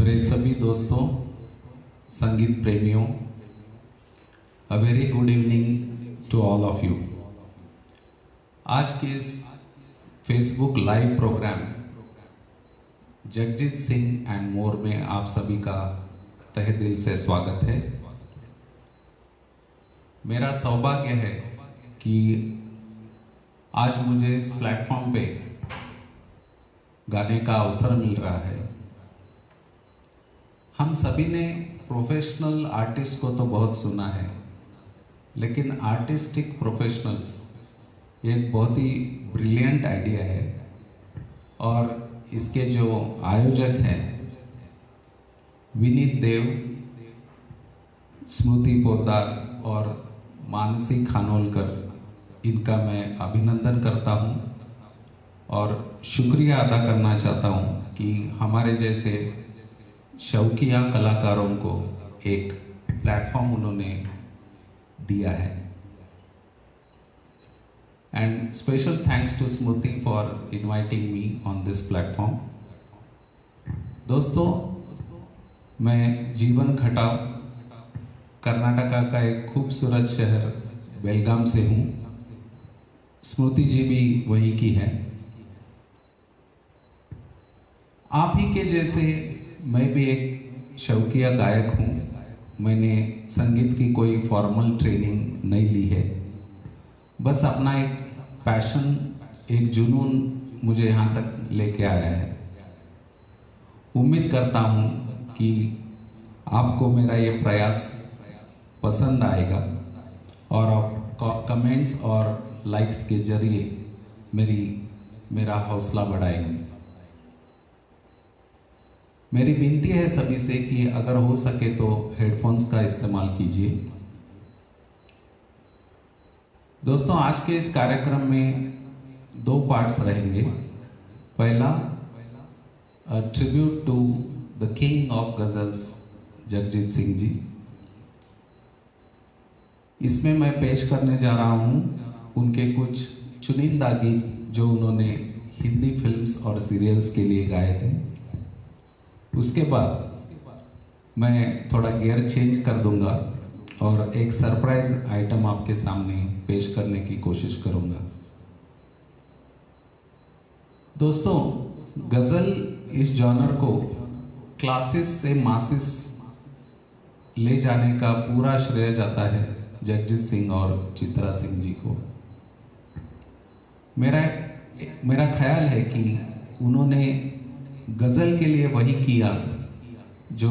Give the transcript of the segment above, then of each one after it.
मेरे सभी दोस्तों, संगीत प्रेमियों, a very good evening to all of you. आज के इस Facebook live programme Jagjit Singh and more में आप सभी का तहे दिल से स्वागत है। मेरा सौभाग्य है कि आज मुझे इस प्लेटफॉर्म पे गाने का अवसर मिल रहा है। हम सभी ने प्रोफेशनल आर्टिस्ट को तो बहुत सुना है, लेकिन आर्टिस्टिक प्रोफेशनल्स ये एक बहुत ही ब्रिलियंट आइडिया है। और इसके जो आयोजक हैं विनीत देव, स्मृति पोद्दार और मानसी खानोलकर, इनका मैं अभिनंदन करता हूं और शुक्रिया अदा करना चाहता हूं कि हमारे जैसे शौकिया कलाकारों को एक प्लेटफॉर्म उन्होंने दिया है। And special thanks to Smriti for inviting me on this platform. दोस्तों, मैं जीवन खटाव, कर्नाटका का एक खूबसूरत शहर बेलगाम से हूँ। स्मृति जी भी वहीं की है। आप ही के जैसे मैं भी एक शौकिया गायक हूँ। मैंने संगीत की कोई फॉर्मल ट्रेनिंग नहीं ली है, बस अपना एक पैशन, एक जुनून मुझे यहाँ तक लेके आया है। उम्मीद करता हूँ कि आपको मेरा ये प्रयास पसंद आएगा और आप कमेंट्स और लाइक्स के जरिए मेरा हौसला बढ़ाएंगे। मेरी विनती है सभी से कि अगर हो सके तो हेडफोन्स का इस्तेमाल कीजिए। दोस्तों, आज के इस कार्यक्रम में 2 पार्ट्स रहेंगे। पहला, tribute to the king of ghazals Jagjit Singh ji. इसमें मैं पेश करने जा रहा हूँ उनके कुछ चुनिंदा गीत जो उन्होंने हिंदी फिल्म्स और सीरियल्स के लिए गाए थे। उसके बाद मैं थोड़ा गियर चेंज कर दूंगा और एक सरप्राइज आइटम आपके सामने पेश करने की कोशिश करूंगा। दोस्तों, गजल इस जॉनर को क्लासिस से मासिस ले जाने का पूरा श्रेय जाता है जगजीत सिंह और चित्रा सिंह जी को। मेरा ख्याल है कि उन्होंने गजल के लिए वही किया जो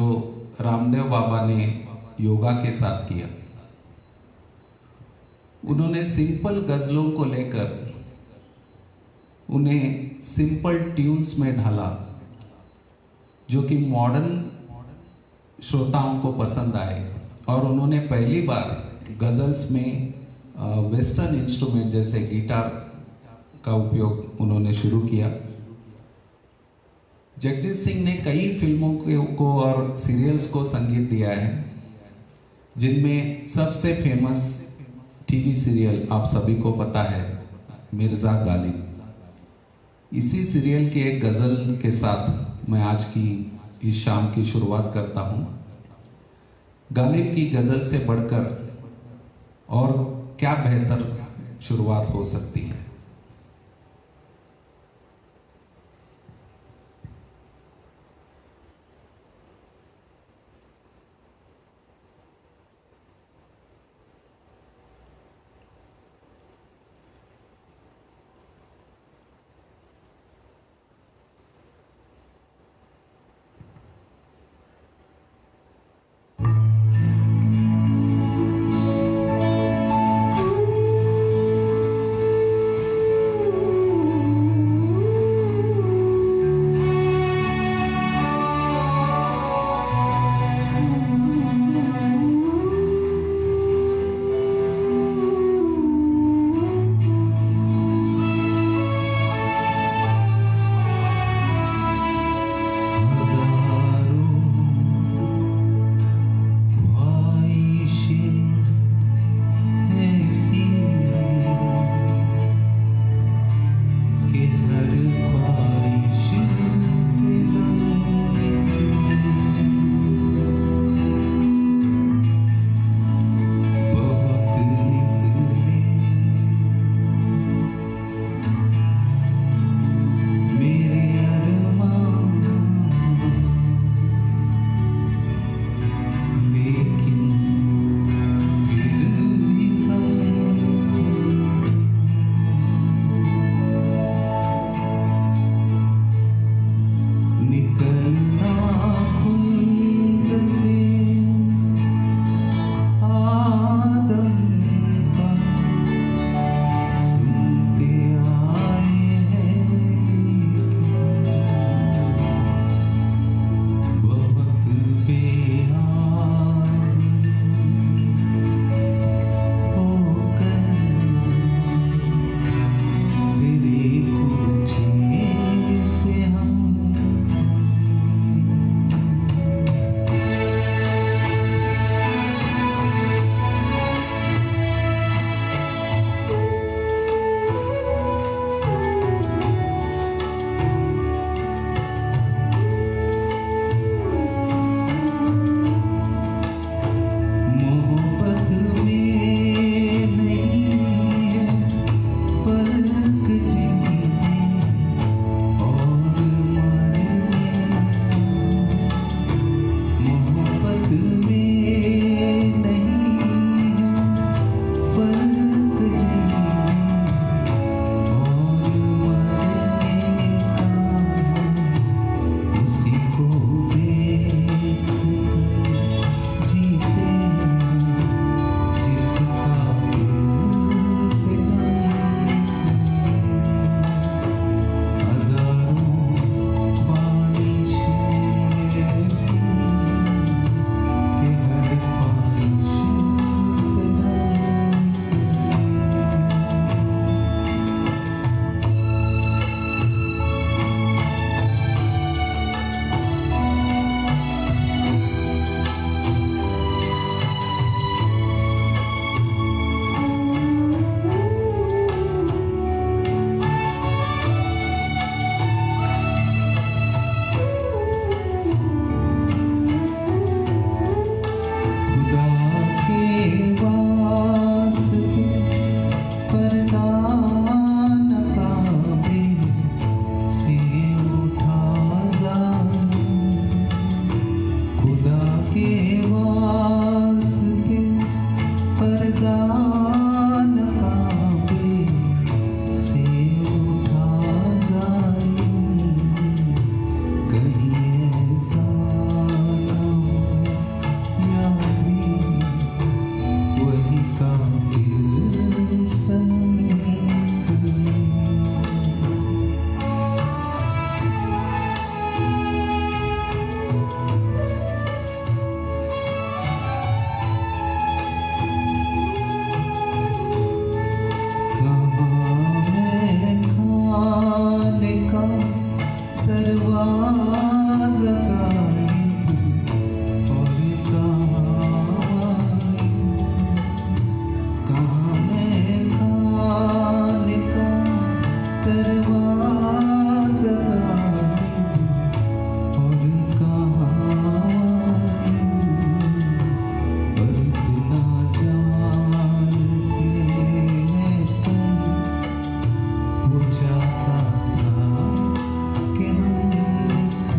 रामदेव बाबा ने योगा के साथ किया। उन्होंने सिंपल गजलों को लेकर उन्हें सिंपल ट्यून्स में ढाला, जो कि मॉडर्न श्रोताओं को पसंद आए। और उन्होंने पहली बार गजल्स में वेस्टर्न इंस्ट्रूमेंट जैसे गिटार का उपयोग उन्होंने शुरू किया। जगजीत सिंह ने कई फिल्मों को और सीरियल्स को संगीत दिया है, जिनमें सबसे फेमस टीवी सीरियल आप सभी को पता है, मिर्जा गालिब। इसी सीरियल के एक गजल के साथ मैं आज की इस शाम की शुरुआत करता हूं। गालिब की गजल से बढ़कर और क्या बेहतर शुरुआत हो सकती है। निकलना खुद से आदम का सुनते आए हैं, बहुत बेहाल होकर तेरे कूचे से हम मोहब्बत में नहीं है फर्क जीने और मरने का। मोहब्बत में नहीं है फर्क जीने और मरने का। उसी को देख कर जीते जिसका फिदा हजारों ख्वाहिशें ऐसी कि हर ख्वाहिश फिदा खुदा के वास्ते पर्दा नकाबे से उठा जाए। खुदा के वास्ते पर्दा नकाबे से उठा जाए। कहीं ऐसा ना हो यारी वही काफिर सनम निकले। कहाँ मैं खाने का दरवाज़ा गालिब और कहाँ मैं खाने का दरवाज़ा गालिब और पर इतना जानते हैं तुम हो जाता था कि हम निकले।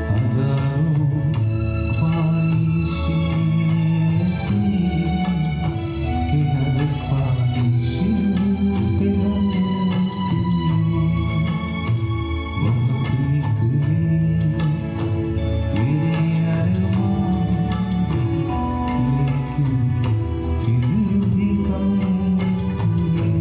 हजारों ख्वाहिशें ऐसी कि हर ख्वाहिश पे हम बहुत निकले मेरे अरमान, लेकिन फिर भी कम निकले।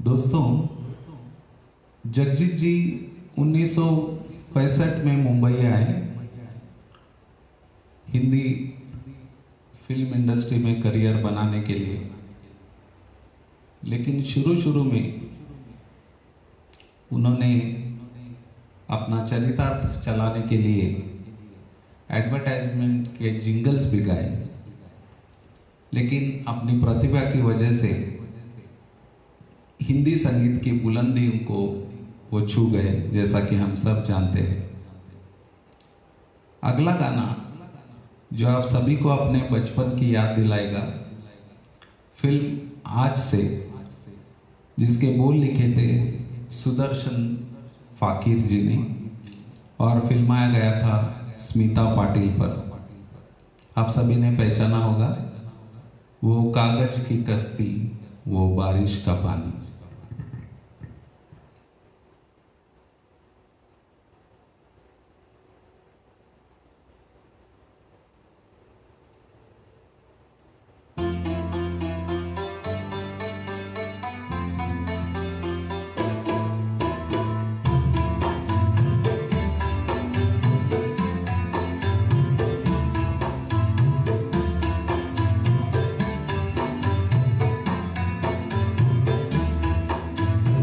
दोस्तों, जगजीत जी 1965 में मुंबई आए। हिंदी फिल्म इंडस्ट्री में करियर बनाने के लिए, लेकिन शुरू में उन्होंने अपना चरितार्थ चलाने के लिए एडवर्टाइजमेंट के जिंगल्स भी गाए, लेकिन अपनी प्रतिभा की वजह से हिंदी संगीत की बुलंदियों को वो छू गए, जैसा कि हम सब जानते हैं। अगला गाना जो आप सभी को अपने बचपन की याद दिलाएगा, फिल्म आज से, जिसके बोल लिखे थे सुदर्शन फाकिर जी ने और फिल्माया गया था स्मिता पाटिल पर। आप सभी ने पहचाना होगा, वो कागज की कश्ती, वो बारिश का पानी।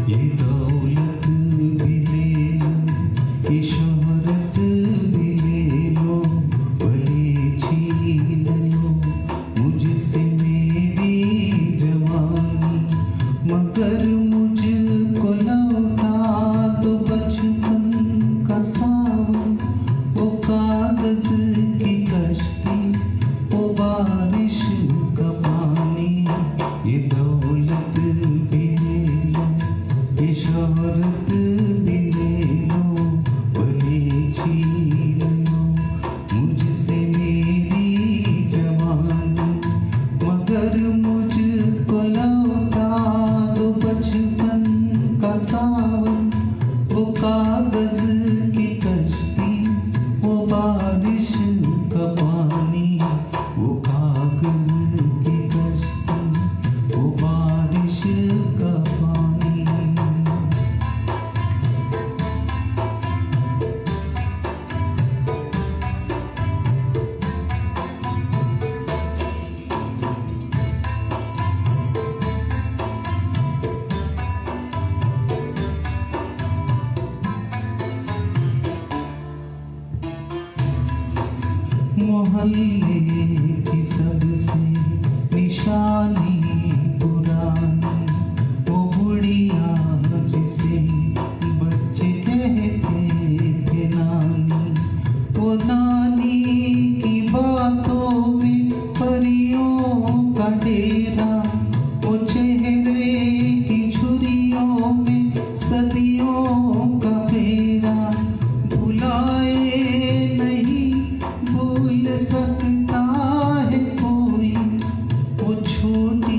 ये दौलत भी ले लो, ये शोहरत भी ले लो, भले छीन लो मुझसे मेरी जवानी, मगर मुझको लौटा दो बचपन का सावन, वो कागज की कश्ती, वो बारिश का पानी। ये दौलत भी ले लो, ये शोहरत भी ले लो, भले छीन लो मुझसे मेरी जवानी, मगर मुझको लौटा दो बचपन का सावन, वो कागज की कश्ती, वो बारिश का पानी, वो कागज की कश्ती, वो बारिश का पानी। मोहल्ले की सबसे निशानी पुरानी, वो बुढ़िया जिसे बच्चे कहते थे नानी, वो नानी की बातों में परियों का डेरा, वो चेहरे की छुरियों में सदियों का फेरा, भुलाए नहीं भूल सकता है कोई, वो छोटी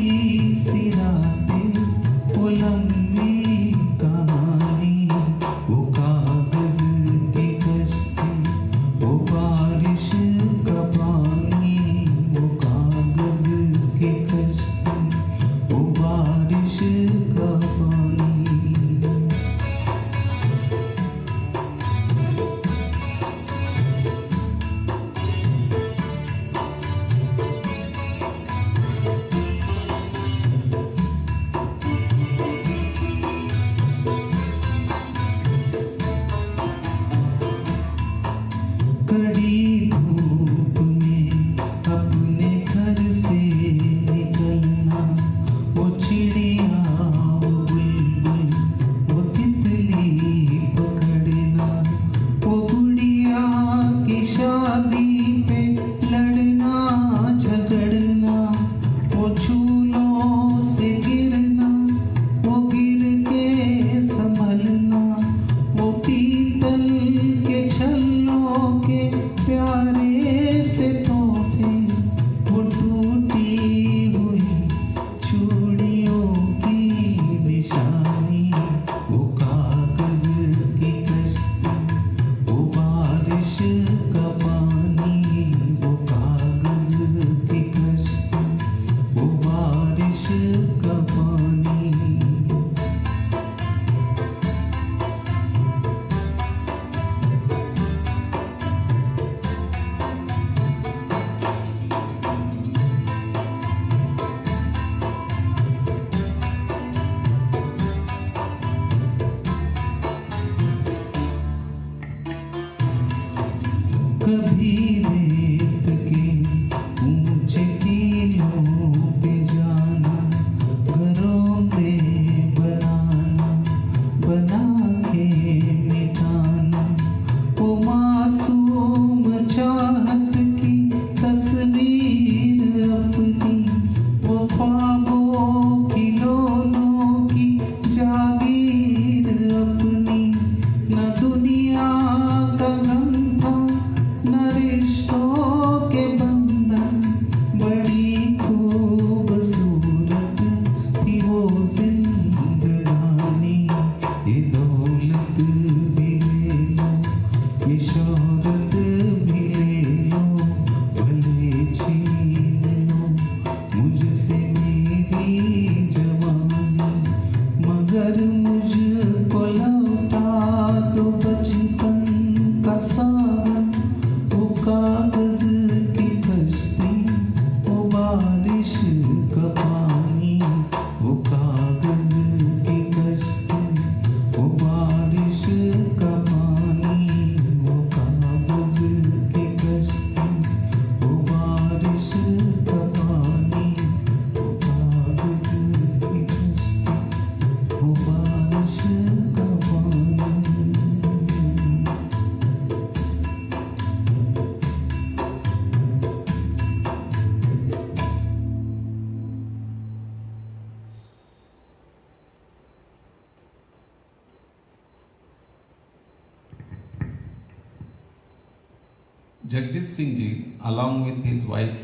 Jagjit Singh ji, along with his wife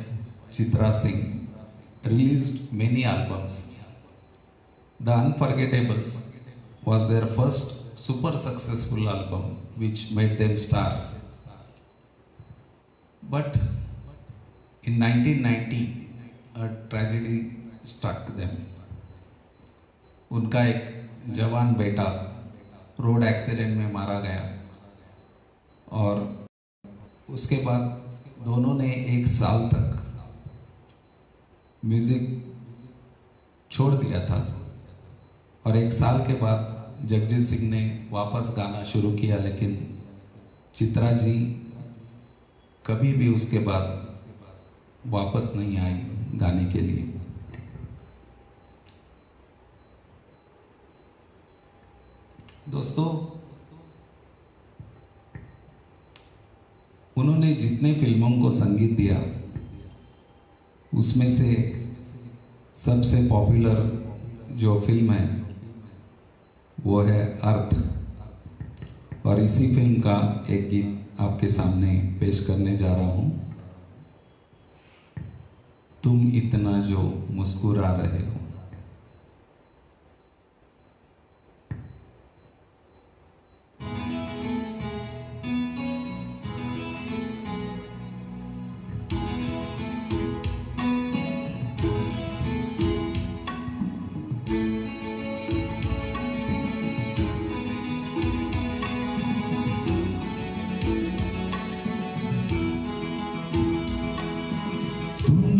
Chitra Singh, released many albums. The Unforgettables was their first super successful album which made them stars. But in 1990, a tragedy struck them. उनका एक जवान बेटा रोड एक्सीडेंट में मारा गया और उसके बाद दोनों ने 1 साल तक म्यूजिक छोड़ दिया था और 1 साल के बाद जगजीत सिंह ने वापस गाना शुरू किया, लेकिन चित्रा जी कभी भी उसके बाद वापस नहीं आई गाने के लिए। दोस्तों, उन्होंने जितने फिल्मों को संगीत दिया उसमें से सबसे पॉपुलर जो फिल्म है वो है अर्थ, और इसी फिल्म का एक गीत आपके सामने पेश करने जा रहा हूं। तुम इतना जो मुस्कुरा रहे हो।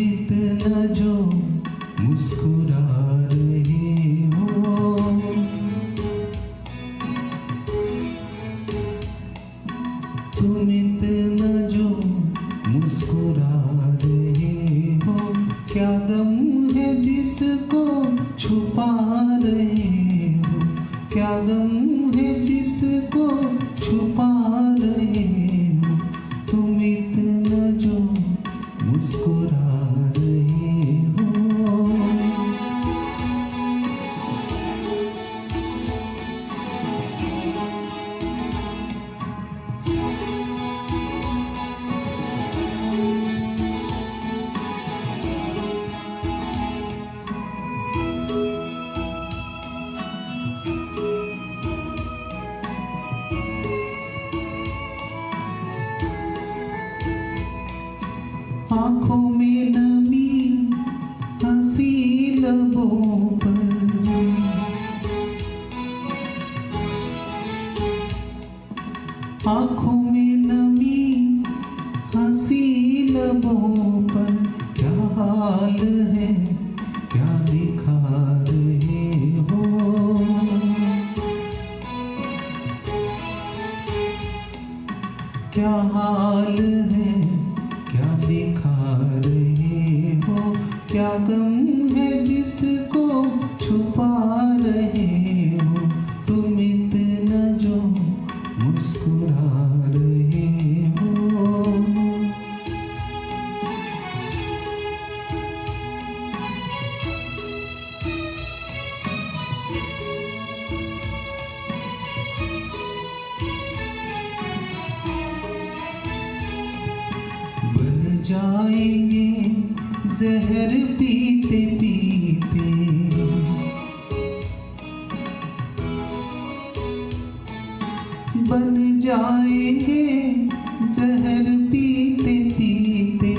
इतना जो मुस्कुरा रहे हो, तुम इतना जो मुस्कुरा रहे हो, क्या गम है जिसको छुपा रहे हो, क्या गम है जिसको छुपा रहे हो, तुम इतना जो मुस्कुरा आँखों में नमी हंसी लबों पर, आँखों में नमी हंसी लबों पर, क्या हाल है क्या दिखा रहे हो, क्या हाल है क्या दिखा रहे हो, क्या गम है जिसको छुपा रहे हो, तुम इतना जो मुस्कुरा रहे हो। बन जाएंगे जहर पीते पीते, बन जाएंगे जहर पीते पीते,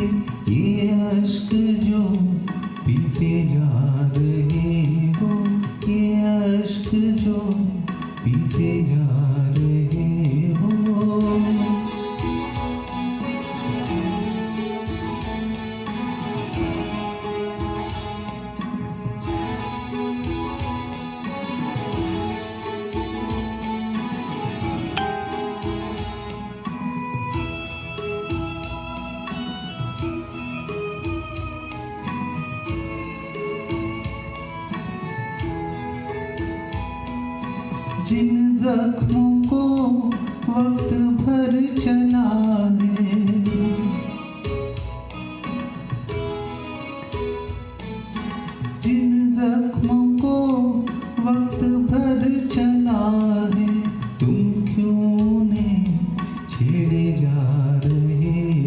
ये अश्क जो पीते जा रहे हो, ये अश्क जो पीते जा रहे हो। जिन जख्मों को वक्त भर चला है, जिन जख्मों को वक्त भर चला है, तुम क्यों ने छेड़े जा रहे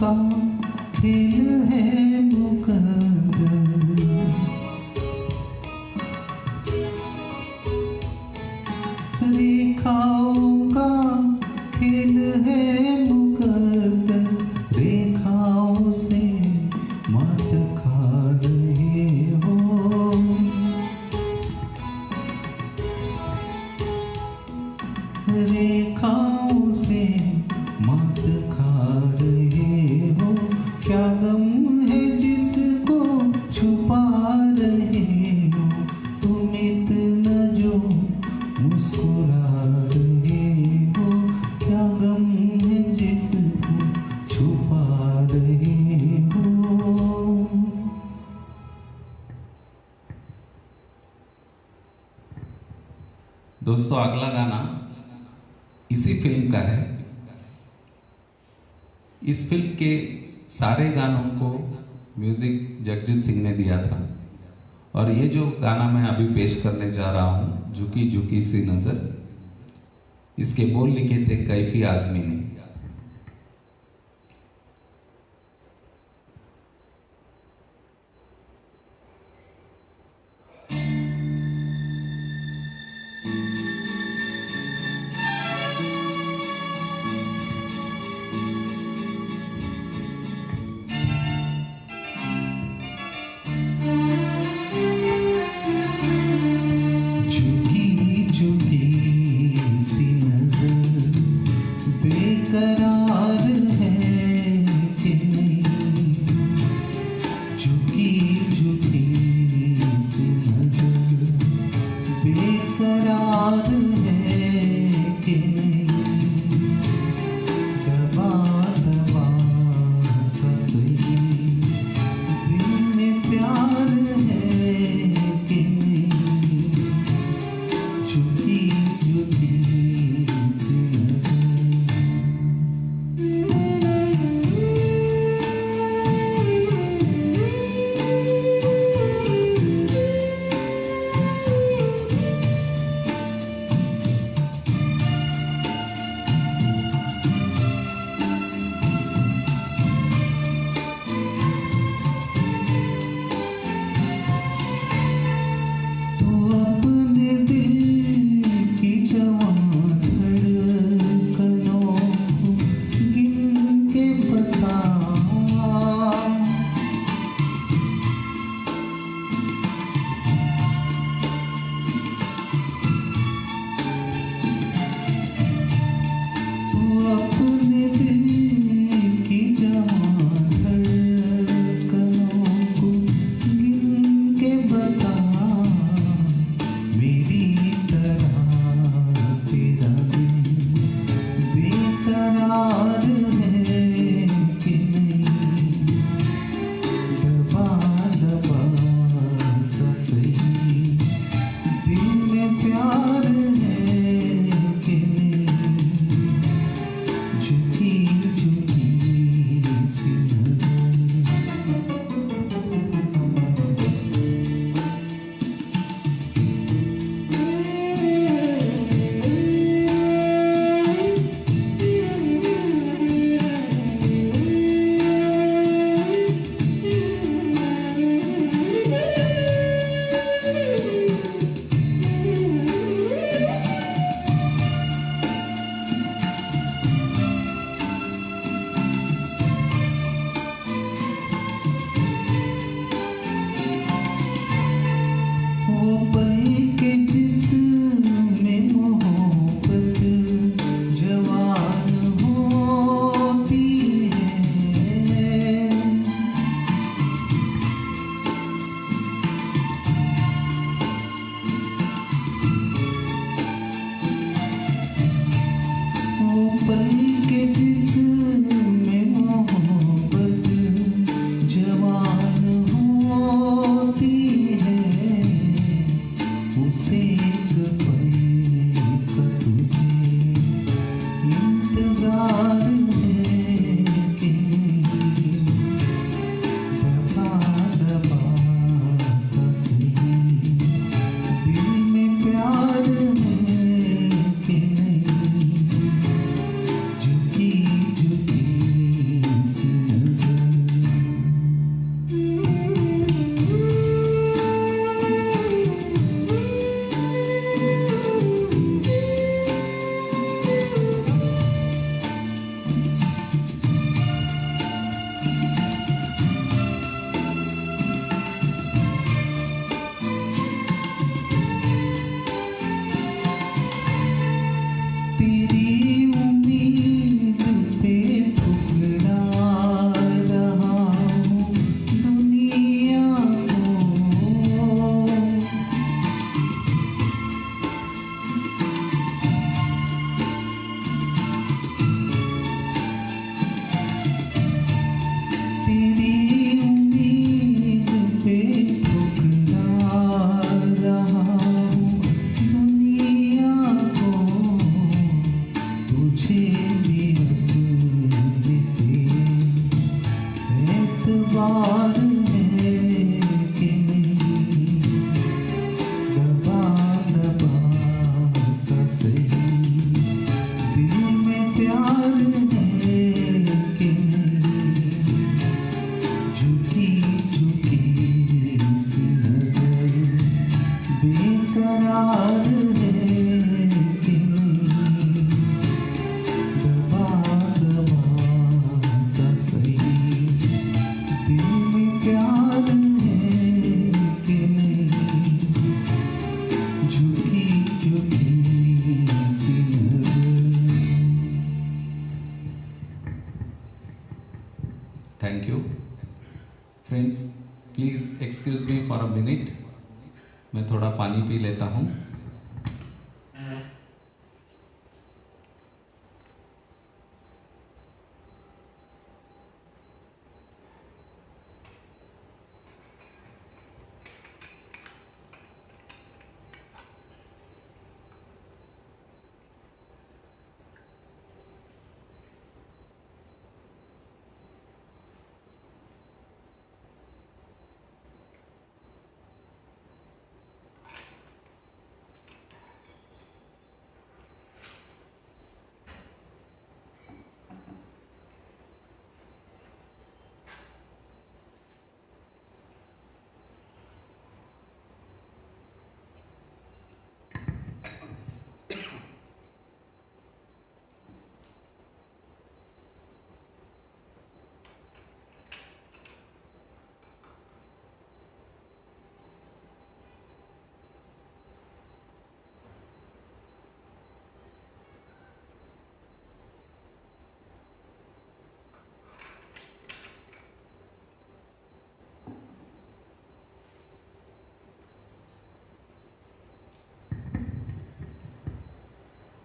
का खेल है मुकद्दर। रेखाओं का खेल है मुकद्दर, रेखाओं से मात खा रहे हो। रेखाओं से मात खा रहे हो। क्या गम है जिसको छुपा रहे हो, तुम इतना जो मुस्कुरा रहे हो। क्या गम है जिसको छुपा रहे हो। दोस्तों अगला गाना इसी फिल्म का है। इस फिल्म के सारे गानों को म्यूजिक जगजीत सिंह ने दिया था और ये जो गाना मैं अभी पेश करने जा रहा हूं, झुकी झुकी सी नजर, इसके बोल लिखे थे कैफी आजमी ने। झुकी झुकी सी नजर, एतबार है कि नहीं, दबा दबा सा सही दिल में प्यार है कि नहीं, झुकी झुकी सी नजर बेकरार है कि नहीं, दबा दबा सा सही दिल में प्यार है कि नहीं, झुकी झुकी सी नजर। Thank you friends, please excuse me for a minute, मैं थोड़ा पानी पी लेता हूँ।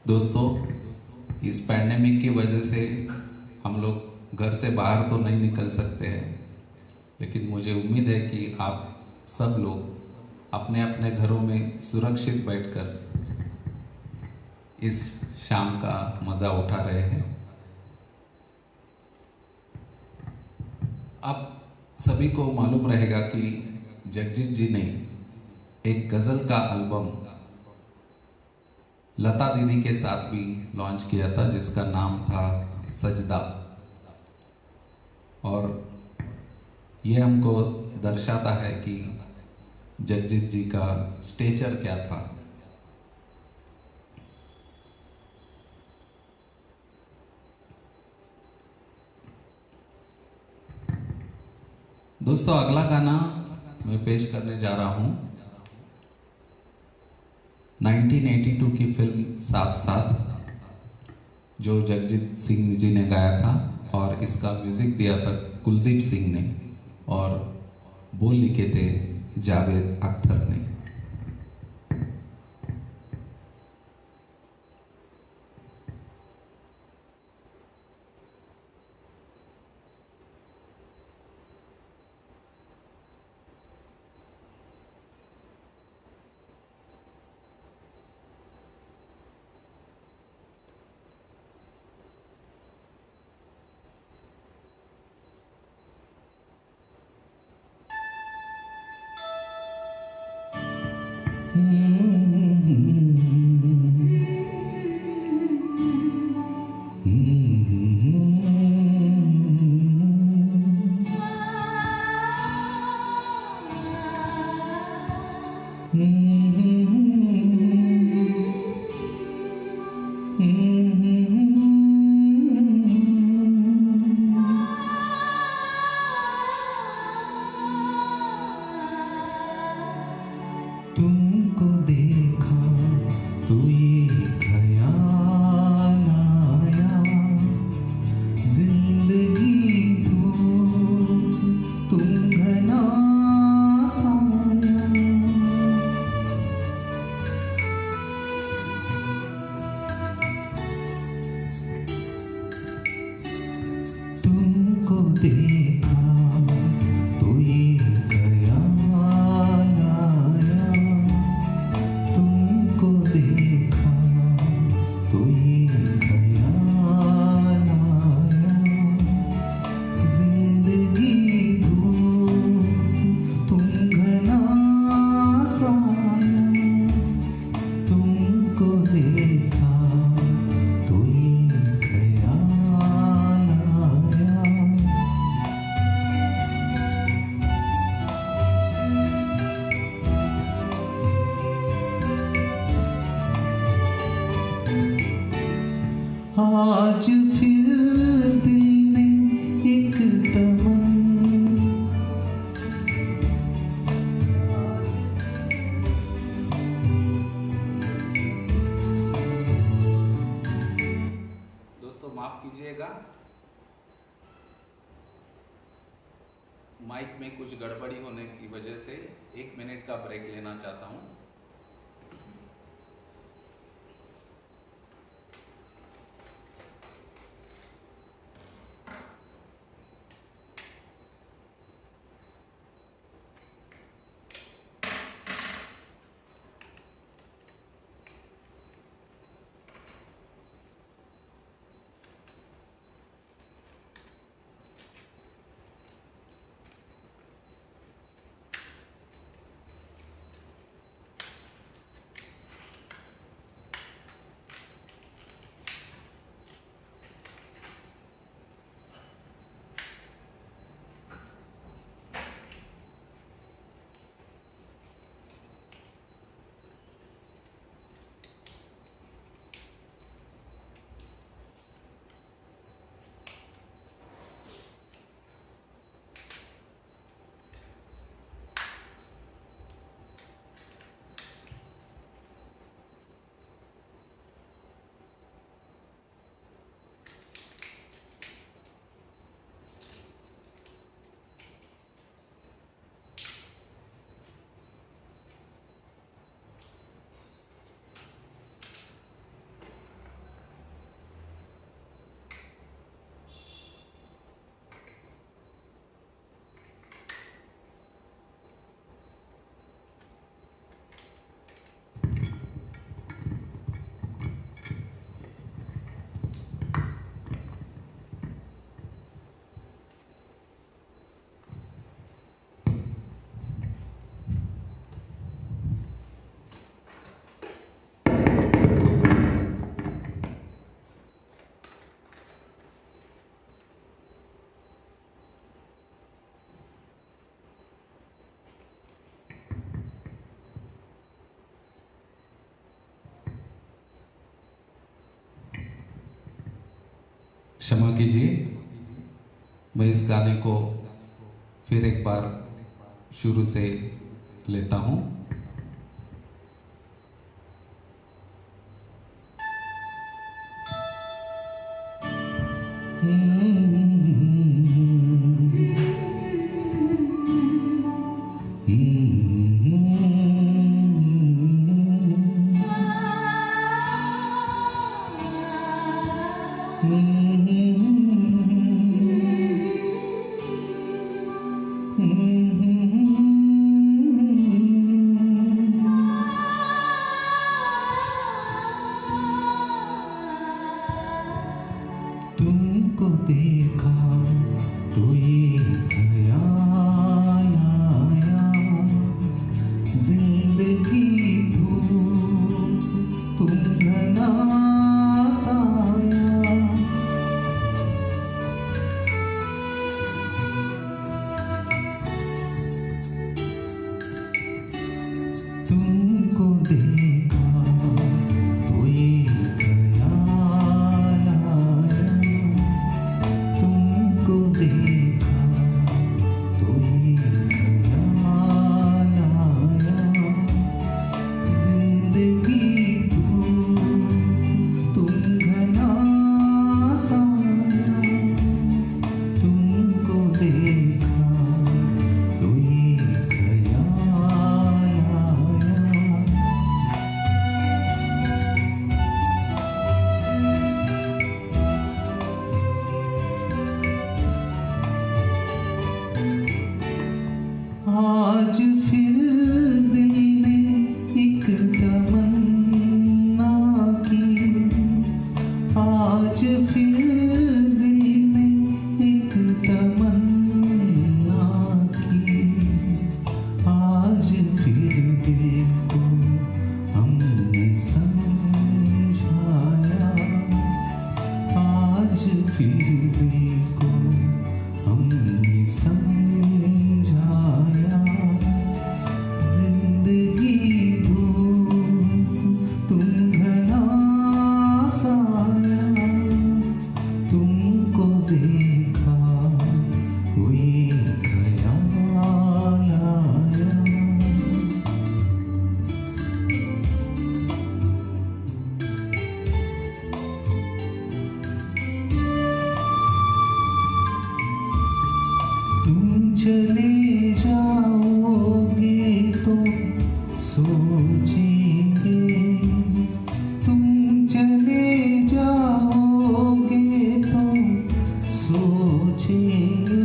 दोस्तों, इस पैंडेमिक की वजह से हम लोग घर से बाहर तो नहीं निकल सकते हैं, लेकिन मुझे उम्मीद है कि आप सब लोग अपने अपने घरों में सुरक्षित बैठकर इस शाम का मज़ा उठा रहे हैं। अब सभी को मालूम रहेगा कि जगजीत जी ने एक गज़ल का एल्बम लता दीदी के साथ भी लॉन्च किया था, जिसका नाम था सजदा, और ये हमको दर्शाता है कि जगजीत जी का स्टेचर क्या था। दोस्तों, अगला गाना मैं पेश करने जा रहा हूं 1982 की फिल्म साथ साथ, जो जगजीत सिंह जी ने गाया था, और इसका म्यूजिक दिया था कुलदीप सिंह ने, और बोल लिखे थे जावेद अख्तर ने। तुमको देखा तो ये ख्याल आया, जिंदगी धूप तुम घना साया, माइक में कुछ गड़बड़ी होने की वजह से 1 मिनट का ब्रेक लेना चाहता हूँ। क्षमा कीजिए, मैं इस गाने को फिर एक बार शुरू से लेता हूँ। तुमको देखा तो ये ख्याल आया, जिंदगी धूप तुम घना साया। तुमको देखा तो ये ख्याल आया, तुमको देखा तो ये ख्याल आया, जिंदगी धूप तुम घना साया। तुमको देखा तो ये ख्याल आया, चले जाओगे तो सोचेंगे, तुम चले जाओगे तो सोचेंगे,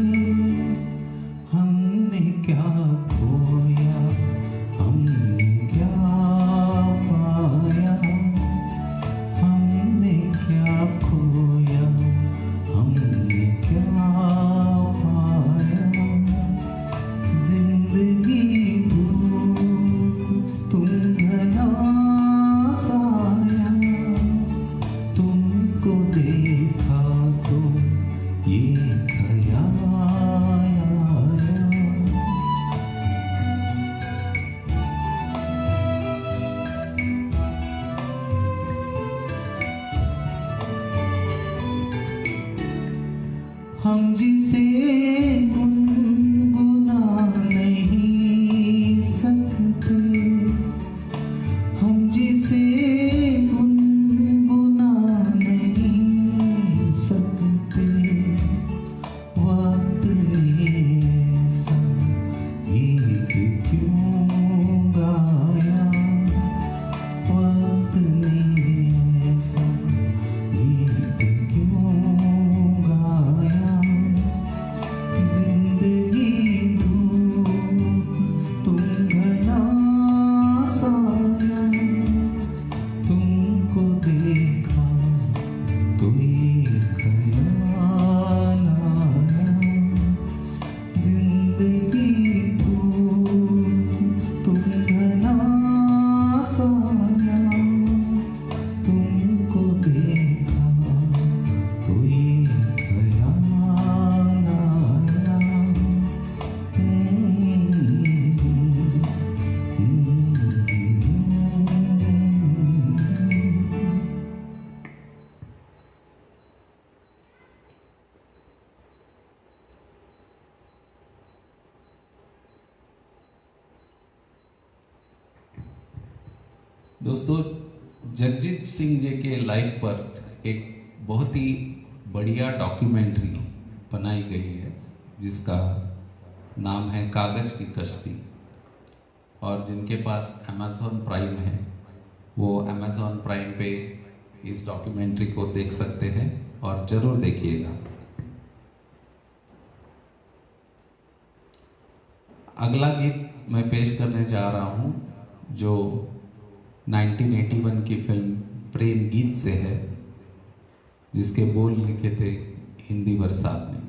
हमने क्या खोया, हमने क्या पाया, हमने क्या खोया, हमने क्या पाया। जिंदगी धूप तुम घना साया, तुमको देखा तो ये ख्याल आया। हम जिसे गुनगुना नहीं सकते, हम जिसे गुनगुना नहीं सकते, वक्त ने ऐसा गीत क्यों गाया, वक्त ने ऐसा गीत क्यों गाया। जिंदगी धूप तुम घना साया, तुमको देखा तो ये ख्याल आया। जिंदगी धूप तुम घना साया, तुमको देखा तो ये ख्याल आया। दोस्तों, जगजीत सिंह जी के लाइफ पर एक बहुत ही बढ़िया डॉक्यूमेंट्री बनाई गई है जिसका नाम है कागज की कश्ती, और जिनके पास अमेज़ॉन प्राइम है वो अमेज़ॉन प्राइम पे इस डॉक्यूमेंट्री को देख सकते हैं और ज़रूर देखिएगा। अगला गीत मैं पेश करने जा रहा हूँ जो 1981 की फिल्म प्रेम गीत से है, जिसके बोल लिखे थे हिंदी बरसात ने।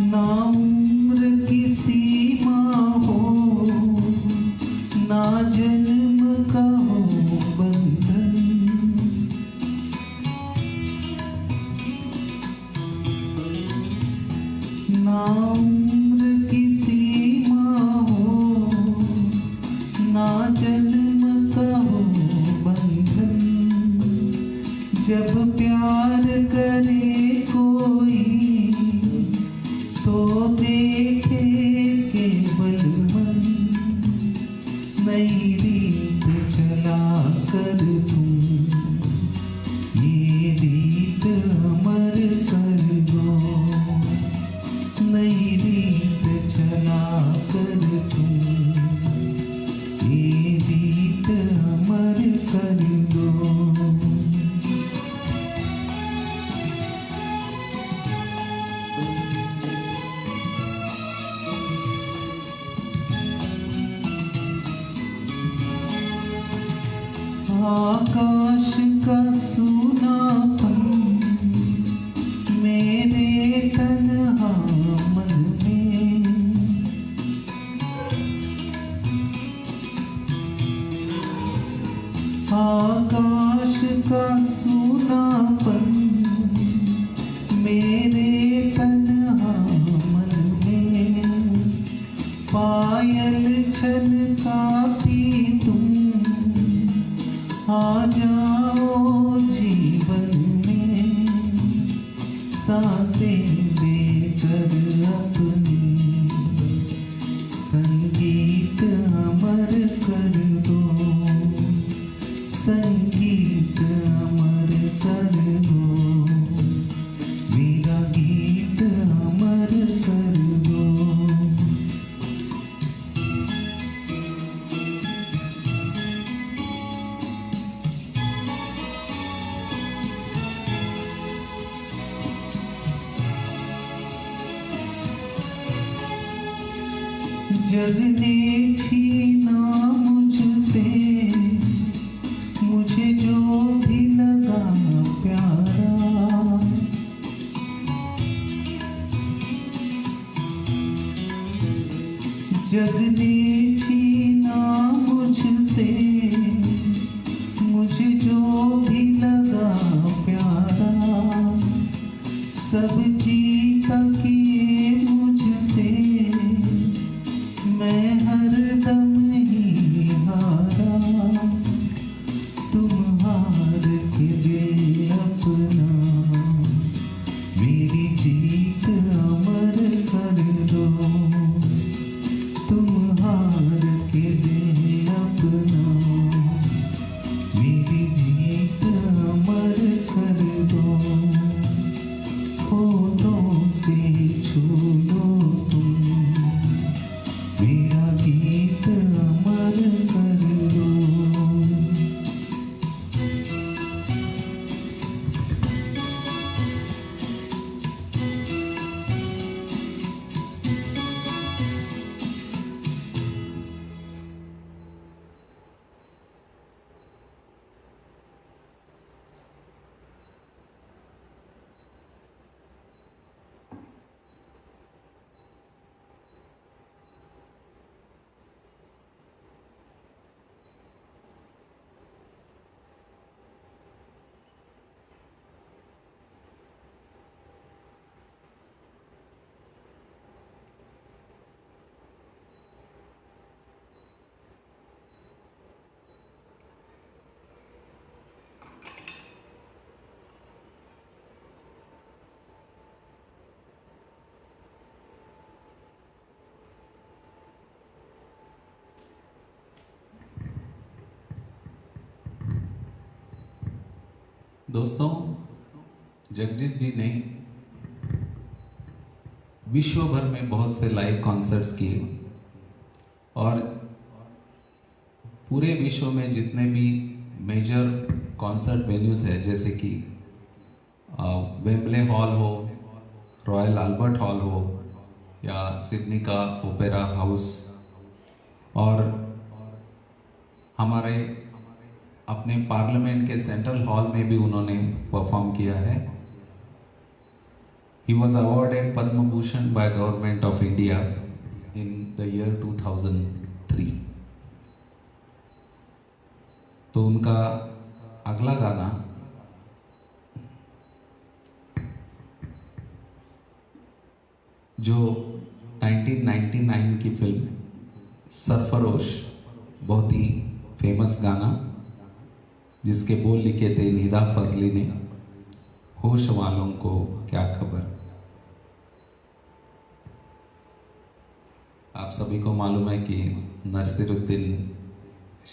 ना उम्र की सीमा हो, ना जन्म का हो बंधन, ना उम्र की सीमा हो, ना जन्म का हो बंधन। जब प्यार करे कोई तो देखे केवल मन, नई रीत चला कर तुम, ये रीत अमर कर दो। नई रीत चला कर तुम, ये रीत अमर कर दो। आकाश का सूनापन मेरे तन्हा मन में, आकाश का सूनापन मेरे तन्हा मन में, पायल छलकाती तुम, आ जाओ जीवन में, सांसें देकर अपनी, संगीत अमर कर दो। संगीत अमर कर दो, मेरा गीत अमर कर दो। जग ने छीना मुझसे, मुझे जो भी लगा प्यारा, जग ने छीना मुझसे, मुझे जो भी लगा प्यारा, सब जीता किए मुझसे, मैं हरदम ही हारा। तुम हार के दे अपना, मेरी जीत अमर कर दो। तुम हार के दे अपना, मेरी जीत अमर कर दो। होठों से छू लो तुम, मेरा गीत अमर कर दो। दोस्तों, जगजीत जी ने विश्व भर में बहुत से लाइव कॉन्सर्ट्स किए और पूरे विश्व में जितने भी मेजर कॉन्सर्ट वेन्यूज है, जैसे कि वेम्बले हॉल हो, रॉयल अल्बर्ट हॉल हो या सिडनी का ओपेरा हाउस, और हमारे अपने पार्लियामेंट के सेंट्रल हॉल में भी उन्होंने परफॉर्म किया है। He was awarded Padma Bhushan by Government of India in the year 2003. तो उनका अगला गाना जो 1999 की फिल्म सरफरोश, बहुत ही फेमस गाना जिसके बोल लिखे थे निदा फजली ने, होश वालों को क्या खबर। आप सभी को मालूम है कि नसीरुद्दीन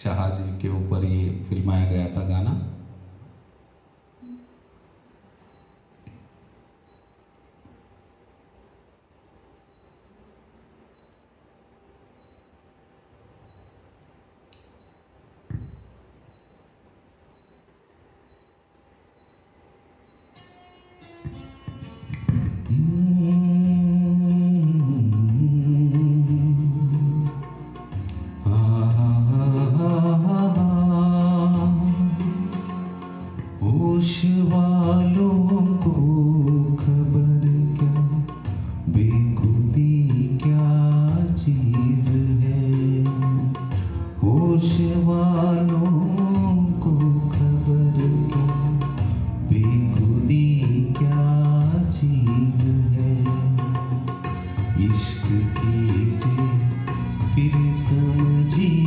शाह जी के ऊपर ये फिल्माया गया था गाना। होश वालों को खबर क्या, बेखुदी क्या चीज है। होश वालों को खबर क्या, बेखुदी क्या चीज है। इश्क कीजिए फिर समझिए,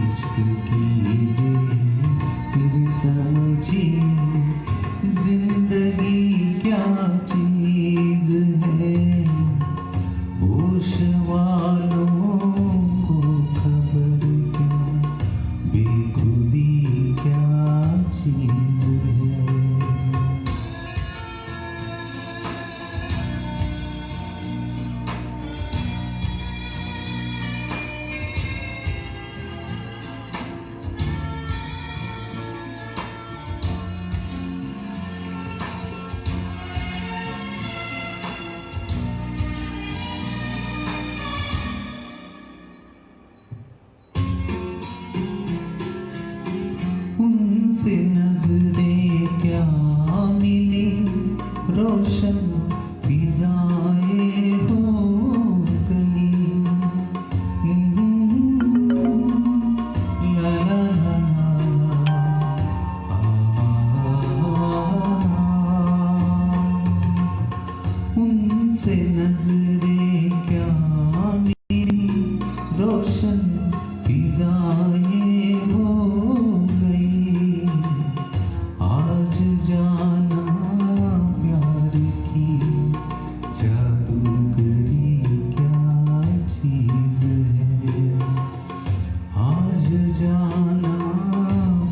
इश्क कीजिए फिर समझिए, जिंदगी क्या चीज है। होश वालों को खबर क्या, बेखुदी क्या चीज है। उनसे नजरें क्या मिली, रोशन फिजाएं हो गई। ला ला ला ला, उनसे नजरें क्या मिली, रोशन फिजाएं हो गई। आज जाना प्यार की जादूगरी क्या चीज है। आज जाना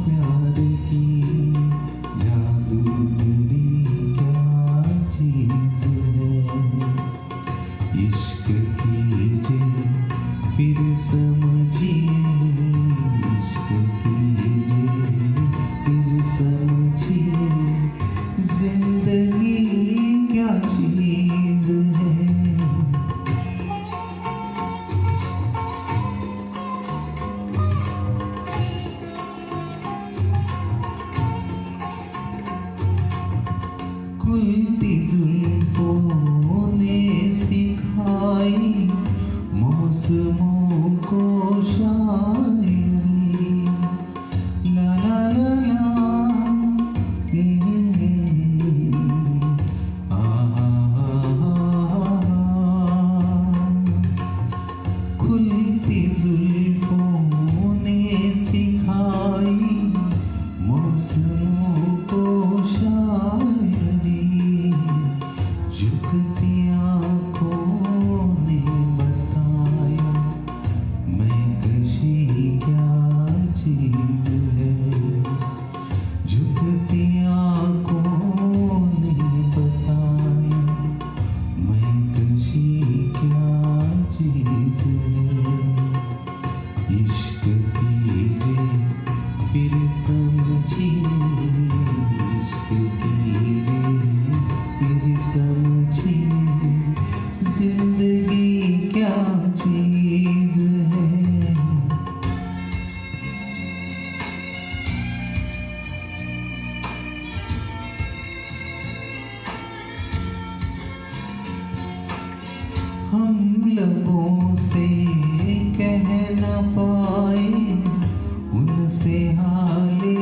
प्यार की जादूगरी क्या चीज है। इश्क कीजिए फिर समझिए, इश्क कीजिए फिर समझिए, जिंदगी क्या चीज है। खुलती जुल्फों ने सिखाई मौसमों को शायरी। ला ला ला ला, खुलती जुल्फों ने सिखाई मौसमों को शायरी। झुकती आँखों ने बताया मैं कशी क्या चीज है। झुकती आँखों ने बताया मैं कशी क्या चीज है। इश्क कीजिए फिर समझिए, इश्क कीजिए फिर समझिए, जिंदगी क्या चीज है। हम लबों से कह न पाए उनसे हाले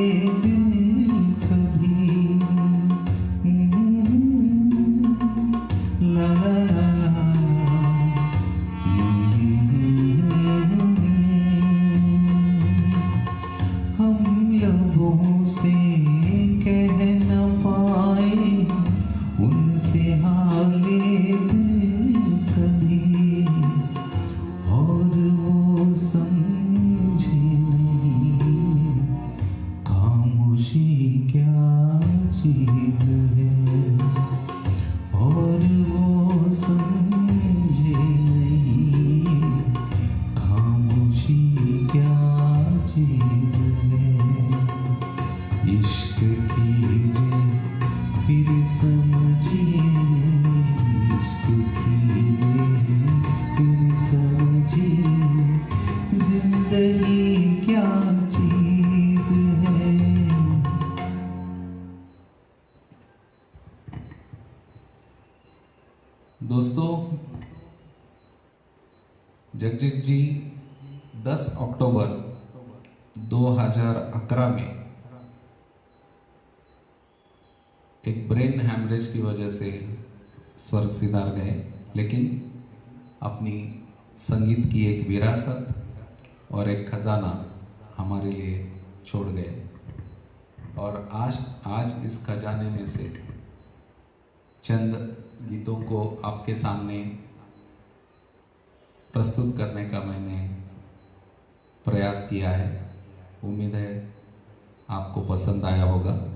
दिल कभी। ला ला ला ला, हम लबों से कह न पाए उनसे हाले दिल कभी। दोस्तों, जगजीत जी 10 अक्टूबर 2011 में एक ब्रेन हैमरेज की वजह से स्वर्ग सिधार गए, लेकिन अपनी संगीत की एक विरासत और एक खजाना हमारे लिए छोड़ गए। और आज इस खजाने में से चंद गीतों को आपके सामने प्रस्तुत करने का मैंने प्रयास किया है। उम्मीद है आपको पसंद आया होगा।